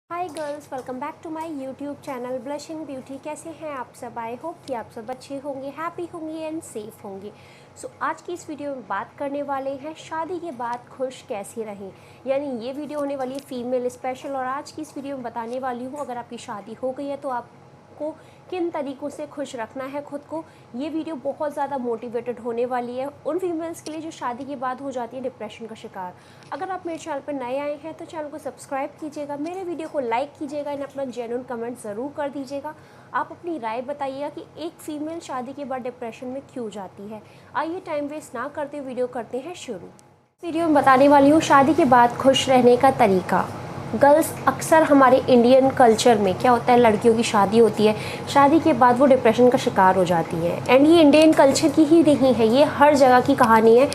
Hi girls, welcome back to my YouTube channel blushing beauty. कैसे हैं आप सब? आई होप कि आप सब अच्छे होंगे, हैप्पी होंगे एंड सेफ होंगे। सो आज की इस वीडियो में बात करने वाले हैं शादी के बाद खुश कैसे रहें। यानी ये वीडियो होने वाली है फीमेल स्पेशल। और आज की इस वीडियो में बताने वाली हूँ अगर आपकी शादी हो गई है तो आपको किन तरीक़ों से खुश रखना है खुद को। ये वीडियो बहुत ज़्यादा मोटिवेटेड होने वाली है उन फीमेल्स के लिए जो शादी के बाद हो जाती है डिप्रेशन का शिकार। अगर आप मेरे चैनल पर नए आए हैं तो चैनल को सब्सक्राइब कीजिएगा, मेरे वीडियो को लाइक कीजिएगा एंड अपना जेन्युइन कमेंट ज़रूर कर दीजिएगा। आप अपनी राय बताइएगा कि एक फ़ीमेल शादी के बाद डिप्रेशन में क्यों जाती है। आइए टाइम वेस्ट ना करते वीडियो करते हैं शुरू। वीडियो में बताने वाली हूँ शादी के बाद खुश रहने का तरीका। गर्ल्स, अक्सर हमारे इंडियन कल्चर में क्या होता है, लड़कियों की शादी होती है, शादी के बाद वो डिप्रेशन का शिकार हो जाती है। एंड ये इंडियन कल्चर की ही नहीं है, ये हर जगह की कहानी है।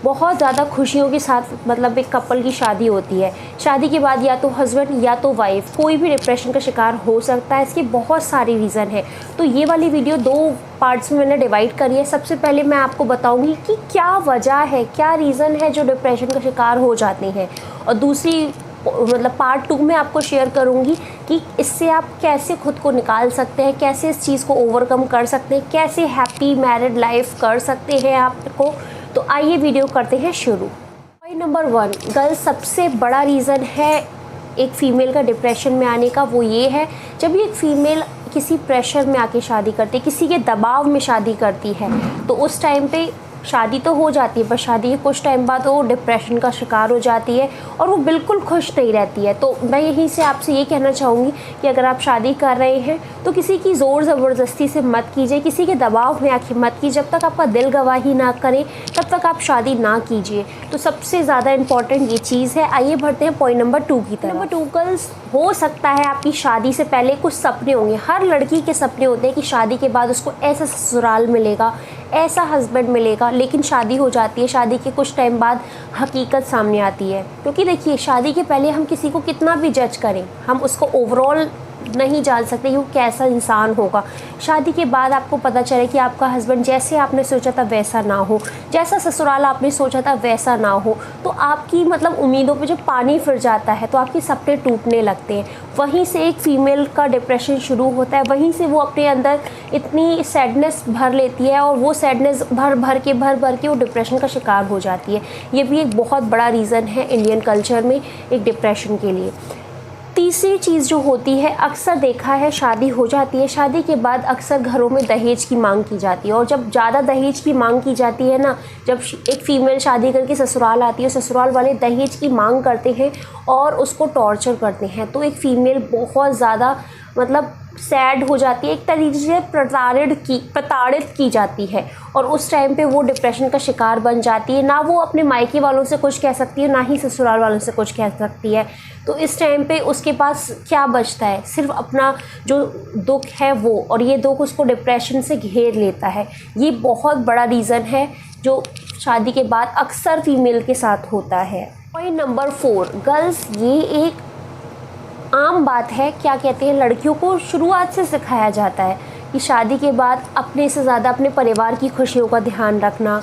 बहुत ज़्यादा खुशियों के साथ मतलब एक कपल की शादी होती है, शादी के बाद या तो हस्बैंड या तो वाइफ कोई भी डिप्रेशन का शिकार हो सकता है। इसके बहुत सारे रीज़न है। तो ये वाली वीडियो दो पार्ट्स में मैंने डिवाइड करी है। सबसे पहले मैं आपको बताऊंगी कि क्या वजह है, क्या रीज़न है जो डिप्रेशन का शिकार हो जाते हैं, और दूसरी मतलब पार्ट 2 में आपको शेयर करूंगी कि इससे आप कैसे खुद को निकाल सकते हैं, कैसे इस चीज़ को ओवरकम कर सकते हैं, कैसे हैप्पी मैरिड लाइफ कर सकते हैं आपको। तो आइए वीडियो करते हैं शुरू। पॉइंट नंबर 1, गर्ल्स, सबसे बड़ा रीज़न है एक फ़ीमेल का डिप्रेशन में आने का, वो ये है जब एक फ़ीमेल किसी प्रेशर में आके शादी करती है, किसी के दबाव में शादी करती है, तो उस टाइम पे शादी तो हो जाती है पर शादी के कुछ टाइम बाद वो डिप्रेशन का शिकार हो जाती है और वो बिल्कुल खुश नहीं रहती है। तो मैं यहीं से आपसे ये कहना चाहूँगी कि अगर आप शादी कर रहे हैं तो किसी की ज़ोर ज़बरदस्ती से मत कीजिए, किसी के दबाव में आके मत कीजिए। जब तक आपका दिल गवाही ना करे तब तक आप शादी ना कीजिए। तो सबसे ज़्यादा इम्पॉर्टेंट ये चीज़ है। आइए बढ़ते हैं पॉइंट नंबर 2 की तरफ। नंबर 2, गर्ल्स, हो सकता है आपकी शादी से पहले कुछ सपने होंगे। हर लड़की के सपने होते हैं कि शादी के बाद उसको ऐसा ससुराल मिलेगा, ऐसा हस्बैंड मिलेगा। लेकिन शादी हो जाती है, शादी के कुछ टाइम बाद हकीकत सामने आती है। क्योंकि देखिए, शादी के पहले हम किसी को कितना भी जज करें, हम उसको ओवरऑल नहीं जान सकते कि वो कैसा इंसान होगा। शादी के बाद आपको पता चले कि आपका हस्बैंड जैसे आपने सोचा था वैसा ना हो, जैसा ससुराल आपने सोचा था वैसा ना हो, तो आपकी मतलब उम्मीदों पे जब पानी फिर जाता है तो आपके सपने टूटने लगते हैं। वहीं से एक फ़ीमेल का डिप्रेशन शुरू होता है, वहीं से वो अपने अंदर इतनी सैडनेस भर लेती है और वो सैडनेस भर भर के वो डिप्रेशन का शिकार हो जाती है। ये भी एक बहुत बड़ा रीज़न है इंडियन कल्चर में एक डिप्रेशन के लिए। तीसरी चीज़ जो होती है, अक्सर देखा है शादी हो जाती है, शादी के बाद अक्सर घरों में दहेज की मांग की जाती है। और जब ज़्यादा दहेज की मांग की जाती है ना, जब एक फ़ीमेल शादी करके ससुराल आती है, ससुराल वाले दहेज की मांग करते हैं और उसको टॉर्चर करते हैं, तो एक फ़ीमेल बहुत ज़्यादा मतलब सैड हो जाती है, एक तरीके से प्रताड़ित की जाती है। और उस टाइम पे वो डिप्रेशन का शिकार बन जाती है। ना वो अपने मायके वालों से कुछ कह सकती है, ना ही ससुराल वालों से कुछ कह सकती है। तो इस टाइम पे उसके पास क्या बचता है, सिर्फ अपना जो दुख है वो, और ये दुख उसको डिप्रेशन से घेर लेता है। ये बहुत बड़ा रीज़न है जो शादी के बाद अक्सर फीमेल के साथ होता है। पॉइंट नंबर 4, गर्ल्स, ये एक आम बात है, क्या कहते हैं, लड़कियों को शुरुआत से सिखाया जाता है कि शादी के बाद अपने से ज़्यादा अपने परिवार की खुशियों का ध्यान रखना,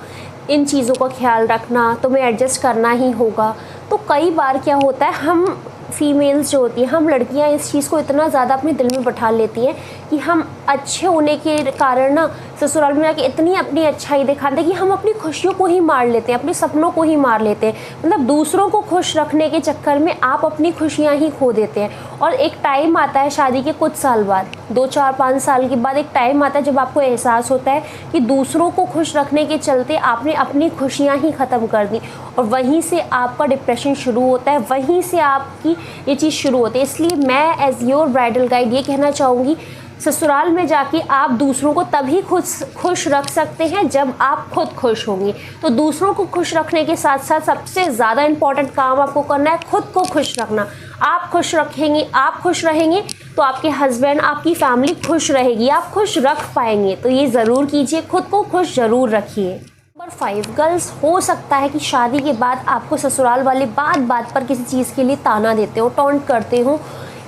इन चीज़ों का ख्याल रखना, तुम्हें एडजस्ट करना ही होगा। तो कई बार क्या होता है, हम फीमेल्स जो होती हैं, हम लड़कियां इस चीज़ को इतना ज़्यादा अपने दिल में बैठा लेती हैं कि हम अच्छे होने के कारण ना ससुराल में जाके इतनी अपनी अच्छाई दिखाते हैं कि हम अपनी खुशियों को ही मार लेते हैं, अपने सपनों को ही मार लेते हैं। मतलब दूसरों को खुश रखने के चक्कर में आप अपनी खुशियाँ ही खो देते हैं। और एक टाइम आता है शादी के कुछ साल बाद, 2, 4, 5 साल के बाद एक टाइम आता है जब आपको एहसास होता है कि दूसरों को खुश रखने के चलते आपने अपनी खुशियाँ ही ख़त्म कर दी। और वहीं से आपका डिप्रेशन शुरू होता है, वहीं से आपकी ये चीज़ शुरू होती है। इसलिए मैं एज़ योर ब्राइडल गाइड ये कहना चाहूँगी, ससुराल में जाके आप दूसरों को तभी खुश रख सकते हैं जब आप खुद खुश होंगी। तो दूसरों को खुश रखने के साथ साथ सबसे ज़्यादा इम्पॉर्टेंट काम आपको करना है खुद को खुश रखना। आप खुश रखेंगे, आप खुश रहेंगे तो आपके हस्बैंड, आपकी फैमिली खुश रहेगी, आप खुश रख पाएंगे। तो ये ज़रूर कीजिए, खुद को खुश ज़रूर रखिए। नंबर 5, गर्ल्स, हो सकता है कि शादी के बाद आपको ससुराल वाले बात बात पर किसी चीज़ के लिए ताना देते हो, टॉन्ट करते हो।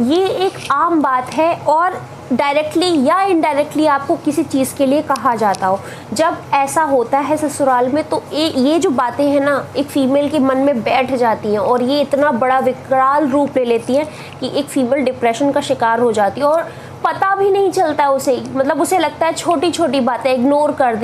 ये एक आम बात है और डायरेक्टली या इनडायरेक्टली आपको किसी चीज़ के लिए कहा जाता हो। जब ऐसा होता है ससुराल में तो ये जो बातें हैं ना, एक फ़ीमेल के मन में बैठ जाती हैं और ये इतना बड़ा विकराल रूप ले लेती हैं कि एक फ़ीमेल डिप्रेशन का शिकार हो जाती है और पता भी नहीं चलता है उसे, मतलब उसे लगता है छोटी छोटी बातें इग्नोर कर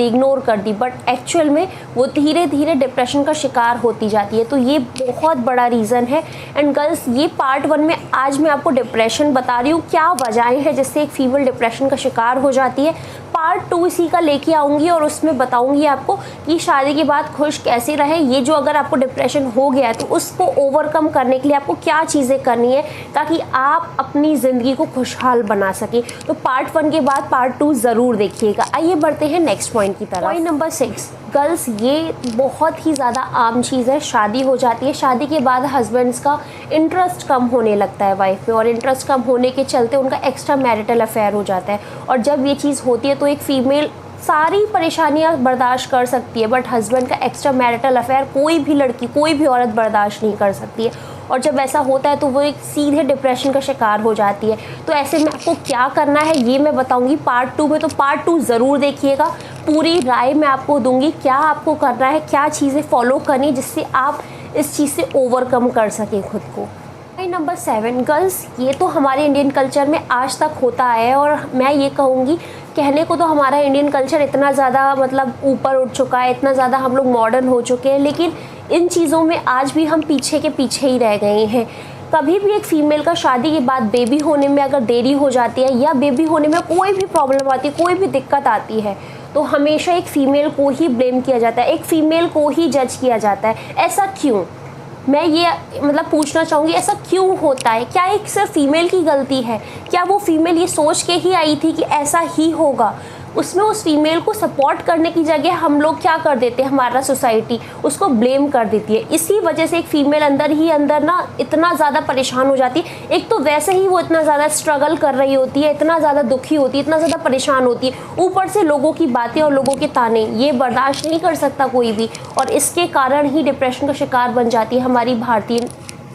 दी, बट एक्चुअल में वो धीरे धीरे डिप्रेशन का शिकार होती जाती है। तो ये बहुत बड़ा रीज़न है। एंड गर्ल्स, ये पार्ट 1 में आज मैं आपको डिप्रेशन बता रही हूँ, क्या वजहें हैं जिससे एक फीमेल डिप्रेशन का शिकार हो जाती है। पार्ट 2 इसी का लेके आऊँगी और उसमें बताऊँगी आपको कि शादी के बाद खुश कैसे रहे। ये जो अगर आपको डिप्रेशन हो गया है तो उसको ओवरकम करने के लिए आपको क्या चीज़ें करनी है ताकि आप अपनी ज़िंदगी को खुशहाल बना सकें। तो पार्ट 1 के बाद पार्ट 2 ज़रूर देखिएगा। आइए बढ़ते हैं नेक्स्ट पॉइंट की तरफ। पॉइंट नंबर 6, गर्ल्स, ये बहुत ही ज़्यादा आम चीज़ है। शादी हो जाती है, शादी के बाद हस्बैंड्स का इंटरेस्ट कम होने लगता है वाइफ पे, और इंटरेस्ट कम होने के चलते उनका एक्स्ट्रा मैरिटल अफेयर हो जाता है। और जब ये चीज़ होती है तो एक फ़ीमेल सारी परेशानियां बर्दाश्त कर सकती है, बट हस्बैंड का एक्स्ट्रा मैरिटल अफेयर कोई भी लड़की, कोई भी औरत बर्दाश्त नहीं कर सकती है। और जब ऐसा होता है तो वो एक सीधे डिप्रेशन का शिकार हो जाती है। तो ऐसे में आपको क्या करना है ये मैं बताऊंगी पार्ट 2 में, तो पार्ट 2 ज़रूर देखिएगा। पूरी राय मैं आपको दूंगी क्या आपको करना है, क्या चीज़ें फॉलो करनी जिससे आप इस चीज़ से ओवरकम कर सकें खुद को। नंबर 7, गर्ल्स, ये तो हमारे इंडियन कल्चर में आज तक होता है और मैं ये कहूँगी, कहने को तो हमारा इंडियन कल्चर इतना ज़्यादा मतलब ऊपर उठ चुका है, इतना ज़्यादा हम लोग मॉडर्न हो चुके हैं, लेकिन इन चीज़ों में आज भी हम पीछे के पीछे ही रह गए हैं। कभी भी एक फ़ीमेल का शादी के बाद बेबी होने में अगर देरी हो जाती है या बेबी होने में कोई भी प्रॉब्लम आती है, कोई भी दिक्कत आती है, तो हमेशा एक फ़ीमेल को ही ब्लेम किया जाता है, एक फ़ीमेल को ही जज किया जाता है। ऐसा क्यों? मैं ये मतलब पूछना चाहूँगी, ऐसा क्यों होता है? क्या एक सिर्फ फीमेल की गलती है? क्या वो फीमेल ये सोच के ही आई थी कि ऐसा ही होगा? उसमें उस फीमेल को सपोर्ट करने की जगह हम लोग क्या कर देते हैं, हमारा सोसाइटी उसको ब्लेम कर देती है। इसी वजह से एक फ़ीमेल अंदर ही अंदर ना इतना ज़्यादा परेशान हो जाती है। एक तो वैसे ही वो इतना ज़्यादा स्ट्रगल कर रही होती है, इतना ज़्यादा दुखी होती है, इतना ज़्यादा परेशान होती है, ऊपर से लोगों की बातें और लोगों के ताने ये बर्दाश्त नहीं कर सकता कोई भी, और इसके कारण ही डिप्रेशन का शिकार बन जाती है हमारी भारतीय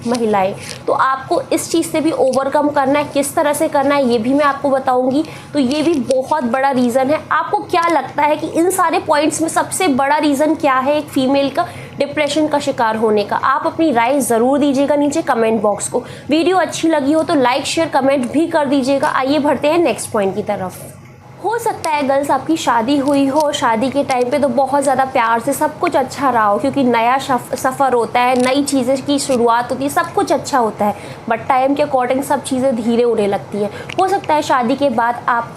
महिलाएं। तो आपको इस चीज़ से भी ओवरकम करना है, किस तरह से करना है ये भी मैं आपको बताऊंगी। तो ये भी बहुत बड़ा रीज़न है। आपको क्या लगता है कि इन सारे पॉइंट्स में सबसे बड़ा रीज़न क्या है एक फीमेल का डिप्रेशन का शिकार होने का? आप अपनी राय ज़रूर दीजिएगा नीचे कमेंट बॉक्स को। वीडियो अच्छी लगी हो तो लाइक शेयर कमेंट भी कर दीजिएगा। आइए बढ़ते हैं नेक्स्ट पॉइंट की तरफ। हो सकता है गर्ल्स आपकी शादी हुई हो, शादी के टाइम पे तो बहुत ज़्यादा प्यार से सब कुछ अच्छा रहा हो, क्योंकि नया सफ़र होता है, नई चीज़ें की शुरुआत होती है, सब कुछ अच्छा होता है, बट टाइम के अकॉर्डिंग सब चीज़ें धीरे होने लगती हैं। हो सकता है शादी के बाद आप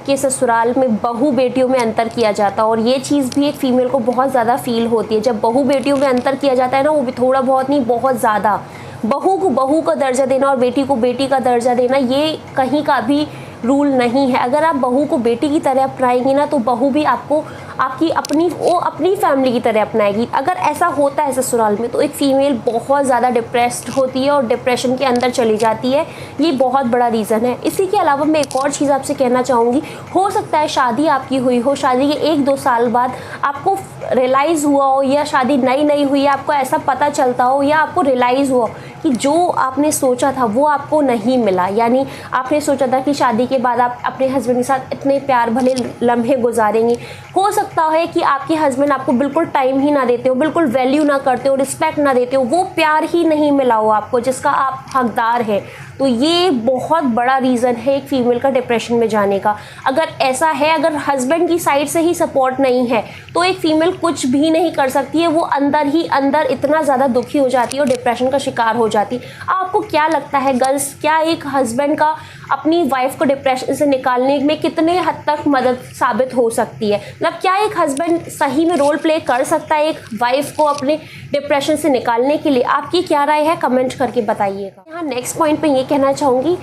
के ससुराल में बहू बेटियों में अंतर किया जाता है, और ये चीज़ भी एक फ़ीमेल को बहुत ज़्यादा फील होती है। जब बहू बेटियों में अंतर किया जाता है ना, वो भी थोड़ा बहुत नहीं, बहुत ज़्यादा। बहू को बहू का दर्जा देना और बेटी को बेटी का दर्जा देना ये कहीं का भी रूल नहीं है। अगर आप बहू को बेटी की तरह अपनाएंगी ना, तो बहू भी आपको आपकी अपनी फैमिली की तरह अपनाएगी। अगर ऐसा होता है ससुराल में तो एक फ़ीमेल बहुत ज़्यादा डिप्रेस्ड होती है और डिप्रेशन के अंदर चली जाती है। ये बहुत बड़ा रीज़न है। इसी के अलावा मैं एक और चीज़ आपसे कहना चाहूँगी, हो सकता है शादी आपकी हुई हो, शादी के 1-2 साल बाद आपको रियलाइज़ हुआ हो, या शादी नई हुई है, आपको ऐसा पता चलता हो, या आपको रियलाइज़ हुआ कि जो आपने सोचा था वो आपको नहीं मिला। यानी आपने सोचा था कि शादी के बाद आप अपने हस्बैंड के साथ इतने प्यार भले लम्हे गुजारेंगी, हो सकता है कि आपके हस्बैंड आपको बिल्कुल टाइम ही ना देते हो, बिल्कुल वैल्यू ना करते हो, रिस्पेक्ट ना देते हो, वो प्यार ही नहीं मिला हो आपको जिसका आप हकदार हैं। तो ये बहुत बड़ा रीज़न है एक फ़ीमेल का डिप्रेशन में जाने का। अगर ऐसा है, अगर हस्बैंड की साइड से ही सपोर्ट नहीं है तो एक फ़ीमेल कुछ भी नहीं कर सकती है। वो अंदर ही अंदर इतना ज़्यादा दुखी हो जाती है और डिप्रेशन का शिकार हो जाती है। आपको क्या लगता है गर्ल्स, क्या एक हस्बैंड का अपनी वाइफ को डिप्रेशन से निकालने में कितने हद तक मदद साबित हो सकती है? मतलब क्या एक हस्बैंड सही में रोल प्ले कर सकता है एक वाइफ को अपने डिप्रेशन से निकालने के लिए? आपकी क्या राय है कमेंट करके बताइएगा। यहाँ नेक्स्ट पॉइंट पे ये कहना चाहूँगी,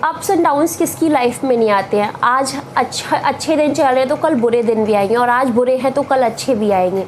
अप्स एंड डाउन्स किसकी लाइफ में नहीं आते हैं। आज अच्छे दिन चल रहे हैं तो कल बुरे दिन भी आएंगे, और आज बुरे हैं तो कल अच्छे भी आएंगे।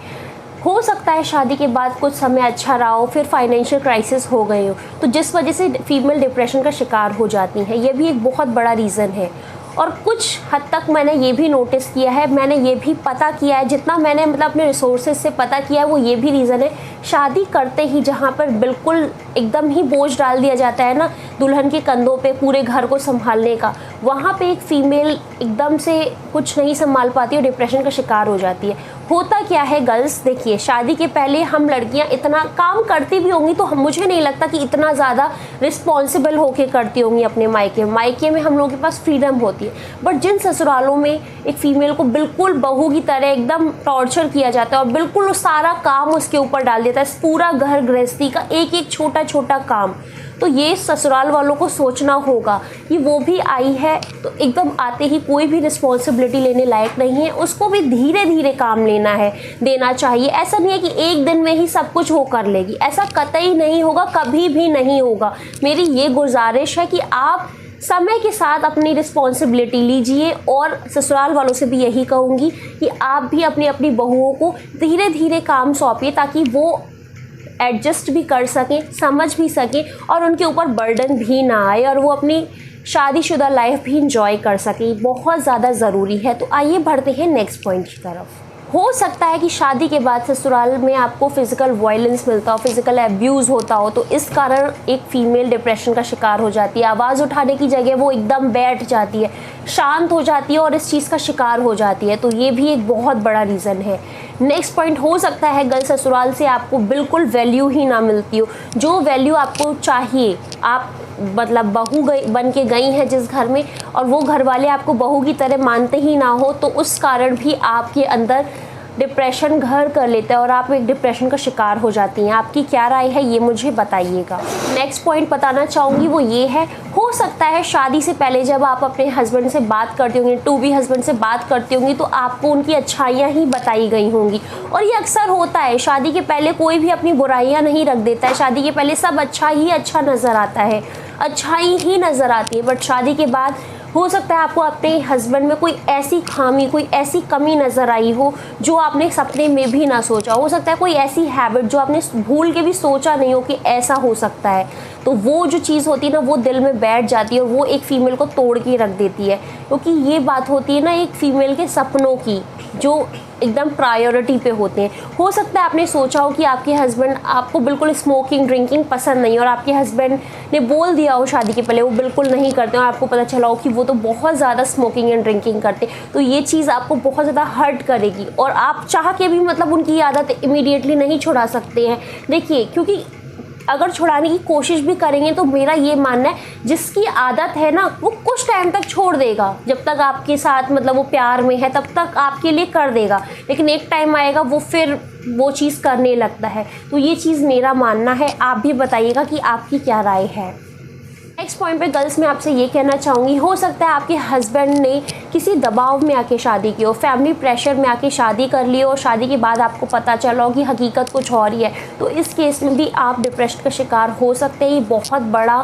हो सकता है शादी के बाद कुछ समय अच्छा रहा हो, फिर फाइनेंशियल क्राइसिस हो गए हो, तो जिस वजह से फीमेल डिप्रेशन का शिकार हो जाती हैं। ये भी एक बहुत बड़ा रीज़न है। और कुछ हद तक मैंने ये भी नोटिस किया है, मैंने ये भी पता किया है, जितना मैंने मतलब अपने रिसोर्सेज से पता किया है, वो ये भी रीज़न है, शादी करते ही जहाँ पर बिल्कुल एकदम ही बोझ डाल दिया जाता है ना दुल्हन के कंधों पे पूरे घर को संभालने का, वहाँ पे एक फ़ीमेल एकदम से कुछ नहीं संभाल पाती और डिप्रेशन का शिकार हो जाती है। होता क्या है गर्ल्स, देखिए शादी के पहले हम लड़कियां इतना काम करती भी होंगी तो मुझे नहीं लगता कि इतना ज़्यादा रिस्पॉन्सिबल होके करती होंगी अपने मायके में हम लोगों के पास फ्रीडम होती है। बट जिन ससुरालों में एक फ़ीमेल को बिल्कुल बहू की तरह एकदम टॉर्चर किया जाता है और बिल्कुल सारा काम उसके ऊपर डाल देता है, पूरा घर गृहस्थी का एक एक छोटा छोटा काम, तो ये ससुराल वालों को सोचना होगा कि वो भी आई है तो एकदम आते ही कोई भी रिस्पॉन्सिबिलिटी लेने लायक नहीं है, उसको भी धीरे धीरे काम देना चाहिए। ऐसा नहीं है कि एक दिन में ही सब कुछ वो कर लेगी, ऐसा कतई नहीं होगा, कभी भी नहीं होगा। मेरी ये गुजारिश है कि आप समय के साथ अपनी रिस्पॉन्सिबिलिटी लीजिए और ससुराल वालों से भी यही कहूँगी कि आप भी अपनी अपनी बहुओं को धीरे धीरे काम सौंपिए ताकि वो एडजस्ट भी कर सकें, समझ भी सकें और उनके ऊपर बर्डन भी ना आए और वो अपनी शादीशुदा लाइफ भी इंजॉय कर सकें। बहुत ज़्यादा ज़रूरी है। तो आइए बढ़ते हैं नेक्स्ट पॉइंट की तरफ। हो सकता है कि शादी के बाद ससुराल में आपको फिज़िकल वायलेंस मिलता हो, फिज़िकल एब्यूज़ होता हो, तो इस कारण एक फ़ीमेल डिप्रेशन का शिकार हो जाती है। आवाज़ उठाने की जगह वो एकदम बैठ जाती है, शांत हो जाती है और इस चीज़ का शिकार हो जाती है। तो ये भी एक बहुत बड़ा रीज़न है। नेक्स्ट पॉइंट, हो सकता है गर्ल ससुराल से आपको बिल्कुल वैल्यू ही ना मिलती हो, जो वैल्यू आपको चाहिए। आप मतलब बहू बन के गई हैं जिस घर में और वो घर वाले आपको बहू की तरह मानते ही ना हो, तो उस कारण भी आपके अंदर डिप्रेशन घर कर लेता है और आप एक डिप्रेशन का शिकार हो जाती हैं। आपकी क्या राय है ये मुझे बताइएगा। नेक्स्ट पॉइंट बताना चाहूँगी वो ये है, हो सकता है शादी से पहले जब आप अपने हस्बैंड से बात करती होंगी, टू बी हस्बैंड से बात करती होंगी, तो आपको उनकी अच्छाइयाँ ही बताई गई होंगी। और ये अक्सर होता है, शादी के पहले कोई भी अपनी बुराइयाँ नहीं रख देता है। शादी के पहले सब अच्छा ही अच्छा नज़र आता है, अच्छाई ही नज़र आती है। बट शादी के बाद हो सकता है आपको अपने हस्बैंड में कोई ऐसी खामी, कोई ऐसी कमी नज़र आई हो जो आपने सपने में भी ना सोचा हो सकता है कोई ऐसी हैबिट जो आपने भूल के भी सोचा नहीं हो कि ऐसा हो सकता है। तो वो जो चीज़ होती है ना, वो दिल में बैठ जाती है और वो एक फ़ीमेल को तोड़ के रख देती है। क्योंकि ये बात होती है ना एक फ़ीमेल के सपनों की, जो एकदम प्रायोरिटी पे होते हैं। हो सकता है आपने सोचा हो कि आपके हस्बैंड, आपको बिल्कुल स्मोकिंग ड्रिंकिंग पसंद नहीं और आपके हस्बैंड ने बोल दिया हो शादी के पहले वो बिल्कुल नहीं करते और आपको पता चला हो कि वो तो बहुत ज़्यादा स्मोकिंग एंड ड्रिंकिंग करते, तो ये चीज़ आपको बहुत ज़्यादा हर्ट करेगी और आप चाह के भी मतलब उनकी आदत इमीडिएटली नहीं छुड़ा सकते हैं। देखिए, क्योंकि अगर छुड़ाने की कोशिश भी करेंगे तो मेरा ये मानना है जिसकी आदत है ना वो कुछ टाइम तक छोड़ देगा, जब तक आपके साथ मतलब वो प्यार में है तब तक आपके लिए कर देगा, लेकिन एक टाइम आएगा वो फिर वो चीज़ करने लगता है। तो ये चीज़ मेरा मानना है, आप भी बताइएगा कि आपकी क्या राय है। नेक्स्ट पॉइंट पे गर्ल्स मैं आपसे ये कहना चाहूँगी, हो सकता है आपके हस्बैंड ने किसी दबाव में आके शादी की हो, फैमिली प्रेशर में आके शादी कर ली हो और शादी के बाद आपको पता चला हो कि हकीकत कुछ और ही है, तो इस केस में भी आप डिप्रेशन का शिकार हो सकते हैं। ये बहुत बड़ा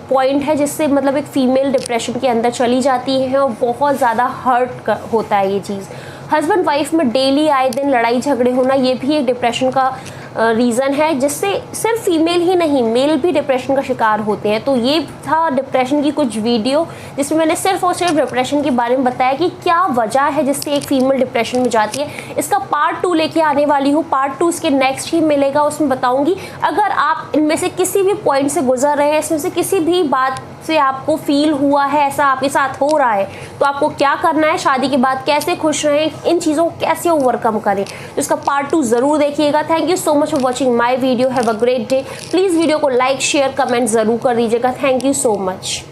पॉइंट है जिससे मतलब एक फ़ीमेल डिप्रेशन के अंदर चली जाती है और बहुत ज़्यादा हर्ट होता है ये चीज़। हस्बैंड वाइफ में डेली आए दिन लड़ाई झगड़े होना, ये भी एक डिप्रेशन का रीज़न है जिससे सिर्फ फीमेल ही नहीं मेल भी डिप्रेशन का शिकार होते हैं। तो ये था डिप्रेशन की कुछ वीडियो जिसमें मैंने सिर्फ और सिर्फ डिप्रेशन के बारे में बताया कि क्या वजह है जिससे एक फ़ीमेल डिप्रेशन में जाती है। इसका पार्ट 2 लेके आने वाली हूँ, पार्ट 2 इसके नेक्स्ट ही मिलेगा, उसमें बताऊँगी। अगर आप इनमें से किसी भी पॉइंट से गुजर रहे हैं, इसमें से किसी भी बात से आपको फील हुआ है ऐसा आपके साथ हो रहा है, तो आपको क्या करना है, शादी के बाद कैसे खुश रहें, इन चीज़ों को कैसे ओवरकम करें, तो इसका पार्ट 2 ज़रूर देखिएगा। Thank you so much for watching my video. Have a great day. Please video को लाइक शेयर कमेंट ज़रूर कर दीजिएगा। Thank you so much.